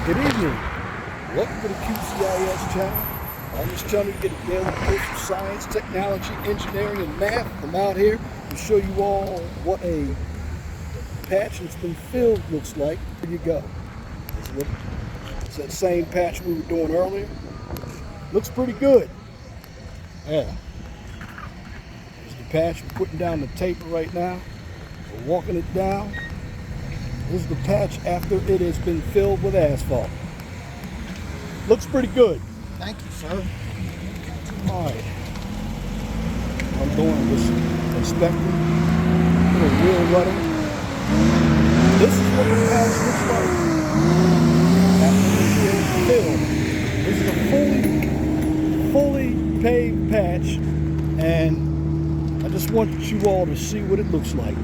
Good evening. Welcome to the QCIS channel. On this channel, you get a daily course of science, technology, engineering, and math. I'm out here to show you all what a patch that's been filled looks like. There you go. It's that same patch we were doing earlier. Looks pretty good. Yeah. There's the patch. We're putting down the taper right now. We're walking it down. This is the patch after it has been filled with asphalt. Looks pretty good. Thank you, sir. All right. I'm doing this inspecting. Little wheel running. This is what the patch looks like after it's been filled. This is a fully paved patch, and I just want you all to see what it looks like.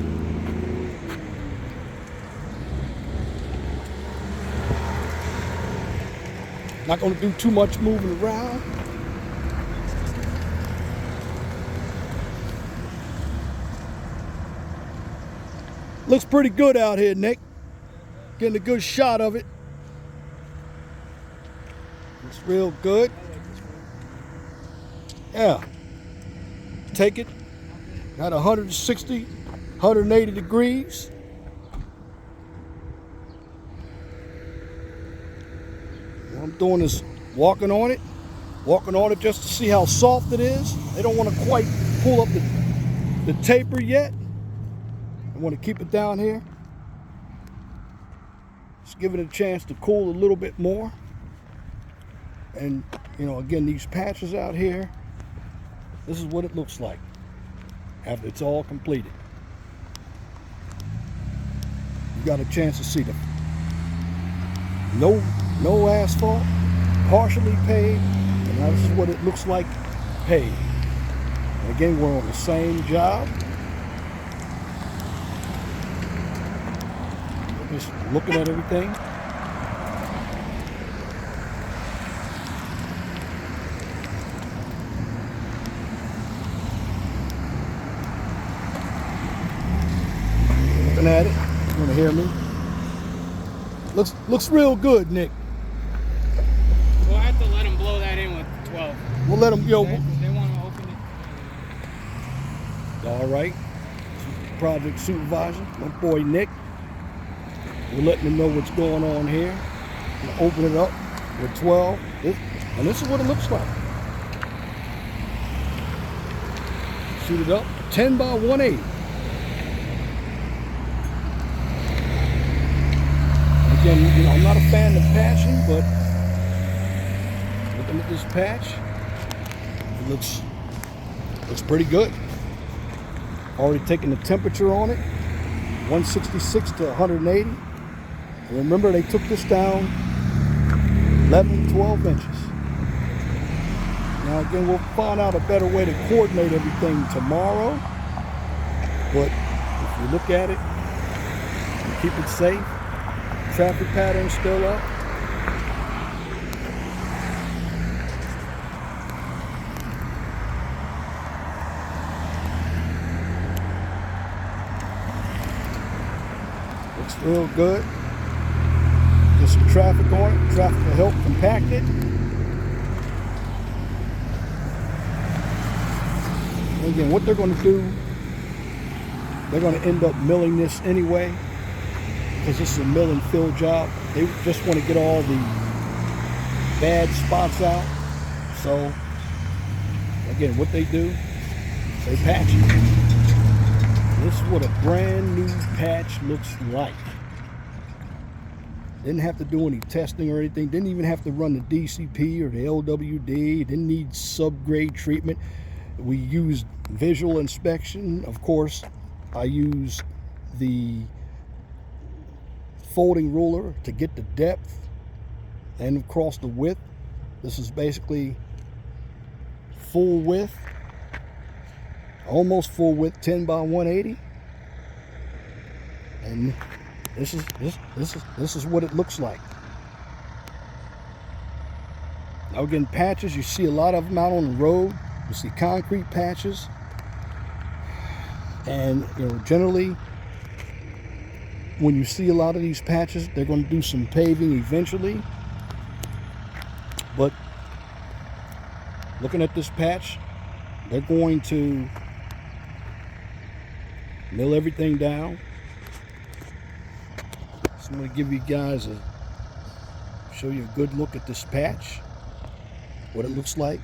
Not going to do too much moving around. Looks pretty good out here, Nick. Getting a good shot of it. Looks real good. Yeah. Take it. Got 160, 180 degrees. What I'm doing is walking on it just to see how soft it is. They don't want to quite pull up the taper yet. I want to keep it down here. Just give it a chance to cool a little bit more. And, you know, again, these patches out here, this is what it looks like after it's all completed. You got a chance to see them. No asphalt, partially paved, and now this is what it looks like paved. And again, we're on the same job. Just looking at everything. Looking at it. You want to hear me? Looks real good, Nick. We'll have to let them blow that in with 12. We'll let them, yo. They want to open it. All right. Project supervisor, my boy Nick. We're letting them know what's going on here. We'll open it up with 12. And this is what it looks like. Shoot it up. 10 by 180. Again, you know, I'm not a fan of patching, but looking at this patch, it looks pretty good. Already taking the temperature on it, 166 to 180. And remember, they took this down 11, 12 inches. Now again, we'll find out a better way to coordinate everything tomorrow. But if you look at it and keep it safe, traffic pattern still up. Looks real good. Get some traffic on it. Traffic will help compact it. And again, what they're going to do, they're going to end up milling this anyway, because this is a mill and fill job. They just want to get all the bad spots out. So, again, what they do, they patch it. This is what a brand new patch looks like. Didn't have to do any testing or anything. Didn't even have to run the DCP or the LWD. Didn't need subgrade treatment. We used visual inspection. Of course, I used the folding ruler to get the depth and across the width. This is basically full width, almost full width, 10 by 180. And this is what it looks like. Now again, patches, you see a lot of them out on the road. You see concrete patches, and you know, generally when you see a lot of these patches, they're going to do some paving eventually. But looking at this patch, they're going to mill everything down. So I'm going to give you guys show you a good look at this patch, what it looks like.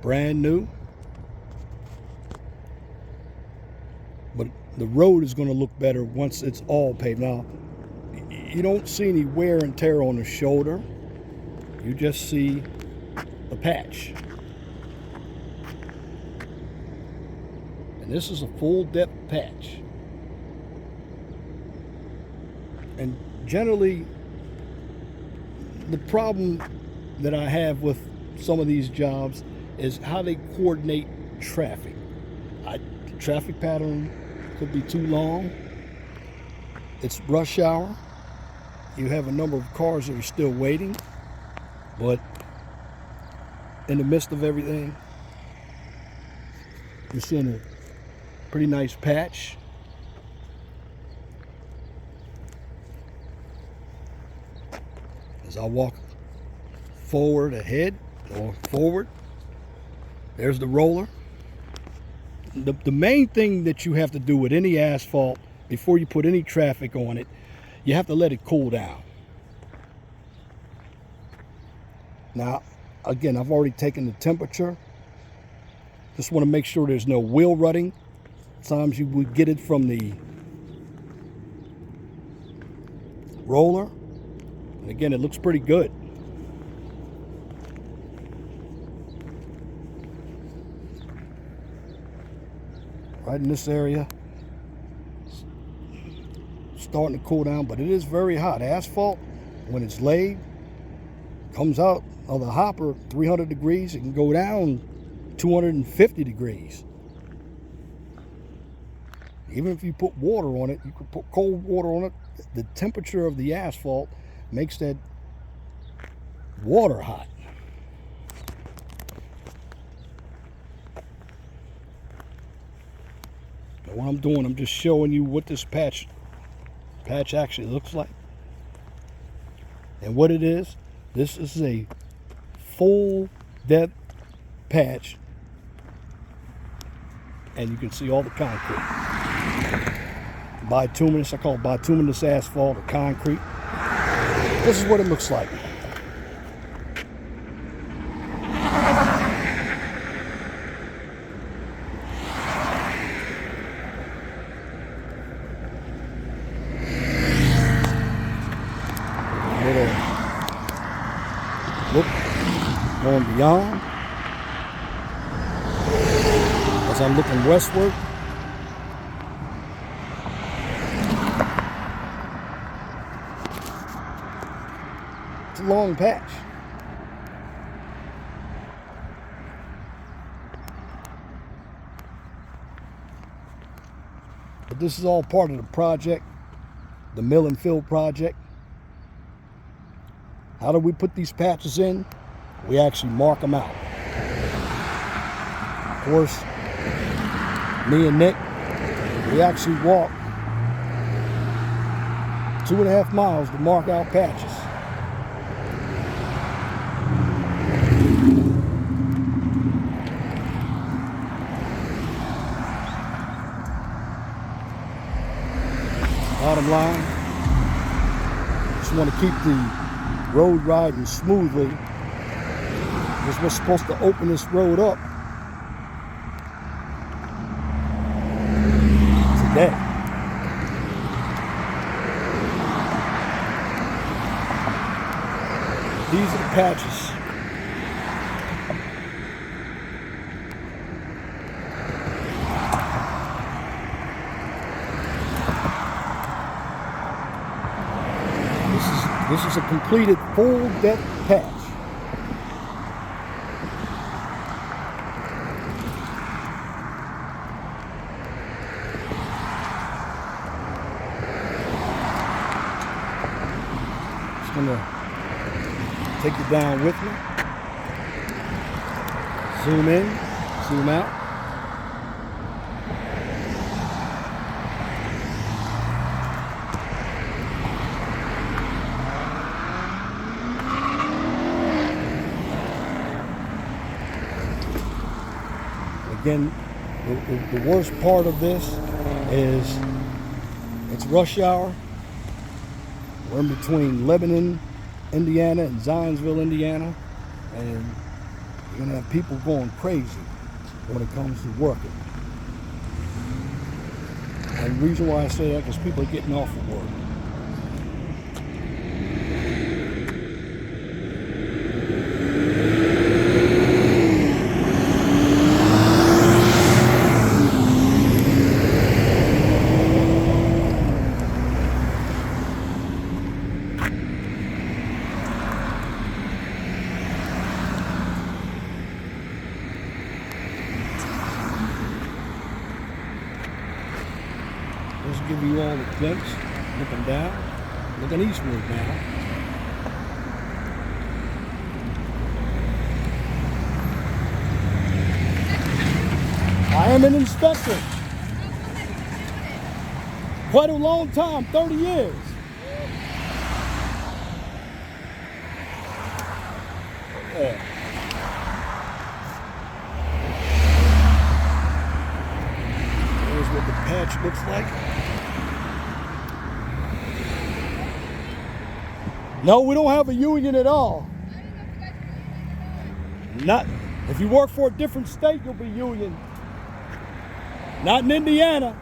Brand new. But the road is going to look better once it's all paved. Now, you don't see any wear and tear on the shoulder. You just see a patch. And this is a full depth patch. And generally, the problem that I have with some of these jobs is how they coordinate traffic. The traffic pattern could be too long. It's rush hour. You have a number of cars that are still waiting, but in the midst of everything, you're seeing a pretty nice patch. As I walk forward ahead or forward, there's the roller. The main thing that you have to do with any asphalt before you put any traffic on it, you have to let it cool down. Now, again, I've already taken the temperature. Just want to make sure there's no wheel rutting. Sometimes you would get it from the roller. And again, it looks pretty good. Right in this area, starting to cool down, but it is very hot. Asphalt, when it's laid, comes out of the hopper 300 degrees. It can go down 250 degrees. Even if you put water on it, you could put cold water on it. The temperature of the asphalt makes that water hot. But what I'm doing, I'm just showing you what this patch actually looks like and what it is. This is a full depth patch, and you can see all the concrete. Bituminous, I call it bituminous asphalt or concrete. This is what it looks like. Little look going beyond as I'm looking westward. It's a long patch. But this is all part of the project, the mill and fill project. How do we put these patches in? We actually mark them out. Of course, me and Nick, we actually walk 2.5 miles to mark out patches. Bottom line, just want to keep the road riding smoothly. Because we're supposed to open this road up today. These are the patches. This is a completed full depth patch. Just gonna take you down with me. Zoom in, zoom out. Again, the worst part of this is it's rush hour. We're in between Lebanon, Indiana and Zionsville, Indiana, and you're gonna have people going crazy when it comes to working. And the reason why I say that is because people are getting off of work. Let's give you all a glimpse, looking down, looking eastward now. I am an inspector. Quite a long time, 30 years. Yeah. Here's what the patch looks like. No, we don't have a union at all. Not if you work for a different state, you'll be union. Not in Indiana.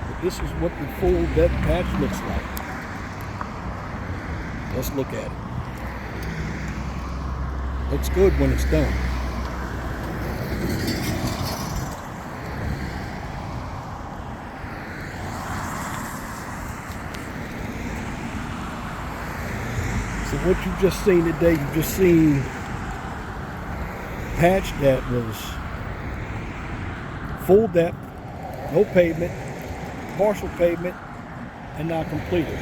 But this is what the full depth patch looks like. Let's look at it. Looks good when it's done. So what you've just seen today, you've just seen patch that was full depth, no pavement, partial pavement, and not completed.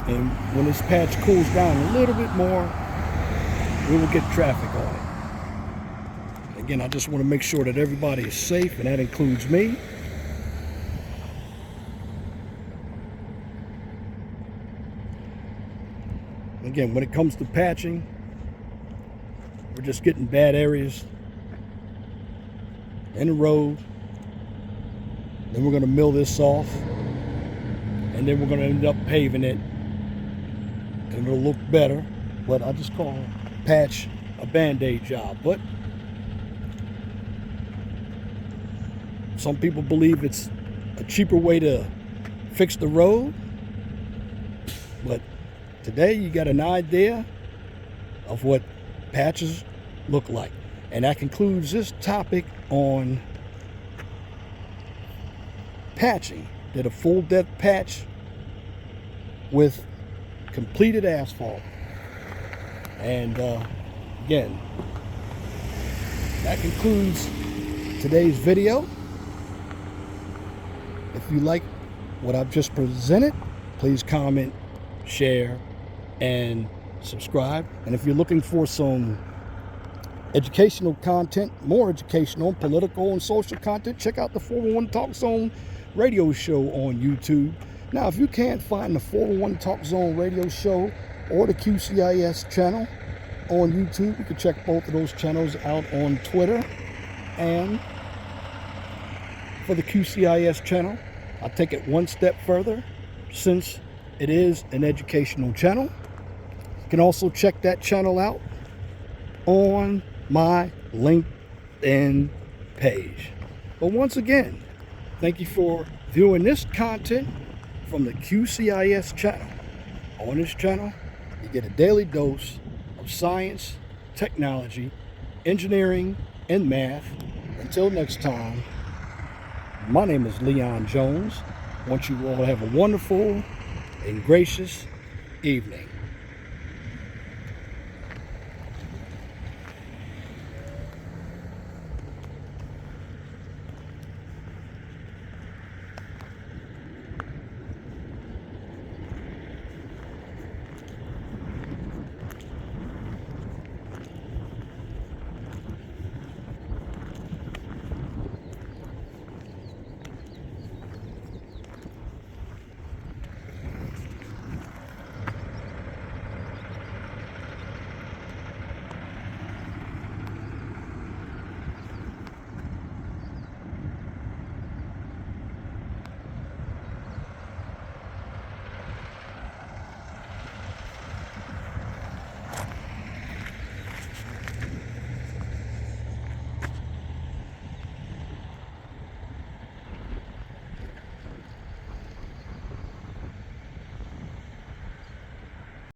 And when this patch cools down a little bit more, we will get traffic on it. Again, I just want to make sure that everybody is safe, and that includes me. Again, when it comes to patching, we're just getting bad areas in the road. Then we're going to mill this off, and then we're going to end up paving it, and it'll look better. But I just call patch a band-aid job. But some people believe it's a cheaper way to fix the road. But today you got an idea of what patches look like. And that concludes this topic on patching. Did a full depth patch with completed asphalt. And again, that concludes today's video. If you like what I've just presented, please comment, share, and subscribe. And if you're looking for some educational content, more educational, political, and social content, check out the 411 Talk Zone radio show on YouTube. Now, if you can't find the 411 Talk Zone radio show or the QCIS channel on YouTube, you can check both of those channels out on Twitter. And for the QCIS channel, I'll take it one step further, since it is an educational channel. You can also check that channel out on my LinkedIn page. But once again, thank you for viewing this content from the QCIS channel. On this channel, you get a daily dose of science, technology, engineering, and math. Until next time, my name is Leon Jones. I want you all to have a wonderful and gracious evening.